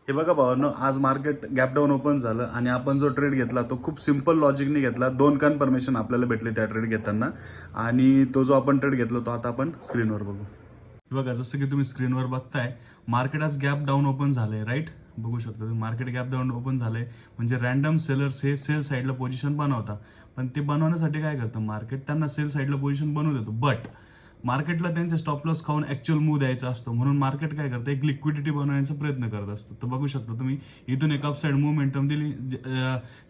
हे बघा भावांनो, आज मार्केट गॅप डाऊन ओपन झालं आणि आपण जो ट्रेड घेतला तो खूप सिंपल लॉजिकने घेतला. 2 कन्फर्मेशन आपल्याला भेटले त्या ट्रेड घेताना आणि तो जो आपण ट्रेड घेतला तो आता आपण स्क्रीनवर बघू. हे बघा, जसं की तुम्ही स्क्रीनवर बघताय, मार्केट आज गॅप डाऊन ओपन झालंय, राईट. बघू शकता तुम्ही, मार्केट गॅप डाऊन ओपन झालंय म्हणजे रॅन्डम सेलर्स हे सेल साईडला पोझिशन बनवता. पण ते बनवण्यासाठी काय करतं मार्केट, त्यांना सेल साईडला पोझिशन बनवू देतो, बट मार्केटला त्यांचे स्टॉप लॉस खाऊन ऍक्च्युअल मूव द्यायचा असतो. म्हणून मार्केट काय करतं, एक लिक्विडिटी बनवण्याचा प्रयत्न करत असतं. तर बघू शकता तुम्ही, इथून एक अपसाईड मुवमेंटम दिली.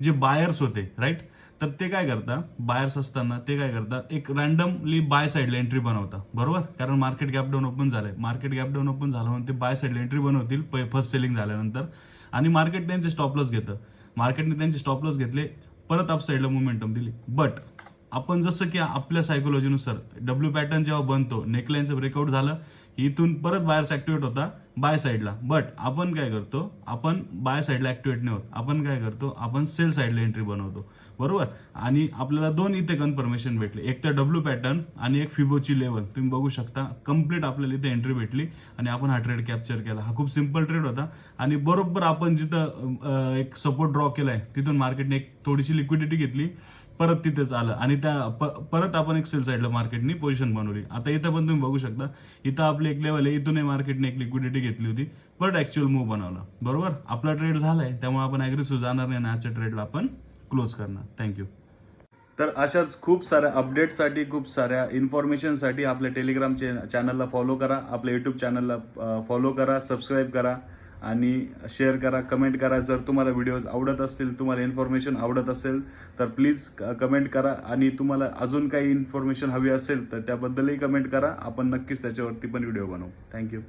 जे बायर्स होते, राईट, तर ते काय करता, बायर्स असताना ते काय करतात, एक रॅन्डमली बाय साईडला एंट्री बनवता, बरोबर. कारण मार्केट गॅप डाऊन ओपन झालंय, मार्केट गॅप डाऊन ओपन झालं म्हणून ते बाय साईडला एंट्री बनवतील फर्स्ट सेलिंग झाल्यानंतर, आणि मार्केट त्यांचे स्टॉप लॉस घेतं. मार्केटने त्यांचे स्टॉप लॉस घेतले, परत अपसाईडला मुवमेंटम दिली. बट आपण जसं की आपल्या सायकोलॉजीनुसार डब्ल्यू पॅटर्न जेव्हा बनतो, नेकलाईनचं ब्रेकआउट झालं, इथून परत बायर्स ऍक्टिव्हेट होता बाय साईडला. बट आपण काय करतो, आपण बाय साईडला ऍक्टिव्हेट नाही होत, आपण काय करतो, आपण सेल साईडला एंट्री बनवतो, बरोबर. आणि आपल्याला दोन इथे कन्फर्मेशन भेटले, एक तर डब्ल्यू पॅटर्न आणि एक फिबोची लेवल. तुम्ही बघू शकता, कम्प्लीट आपल्याला इथे एंट्री भेटली आणि आपण हा ट्रेड कॅप्चर केला. हा खूप सिंपल ट्रेड होता आणि बरोबर आपण जिथं एक सपोर्ट ड्रॉ केलाय तिथून मार्केटने एक थोडीशी लिक्विडिटी घेतली, परत तिथेच आलं आणि त्या परत आपण एक सेल साईडला मार्केटनी पोझिशन बनवली. आता इथं पण तुम्ही बघू शकता, इथं आपली एक लेवल आहे, इथूनही मार्केटने एक लिक्विडिटी घेतली होती, परत ऍक्च्युअल मूव्ह बनवला, बरोबर. आपला ट्रेड झालाय, त्यामुळे आपण अग्रेसिव्ह जाणार नाही आणि आजच्या ट्रेडला आपण क्लोज करणार. थँक्यू. तर अशाच खूप साऱ्या अपडेटसाठी, खूप साऱ्या इन्फॉर्मेशनसाठी आपल्या टेलिग्राम चॅनलला फॉलो करा, आपल्या यूट्यूब चॅनलला फॉलो करा, सबस्क्राईब करा आणि शेअर करा, कमेंट करा. जर तुम्हाला व्हिडिओज आवडत असतील, तुम्हाला इन्फॉर्मेशन आवडत असेल तर प्लीज कमेंट करा. आणि तुम्हाला अजून काही इन्फॉर्मेशन हवी असेल तर त्याबद्दलही कमेंट करा. आपण नक्कीच त्याच्यावरती पण व्हिडिओ बनवू. थँक्यू.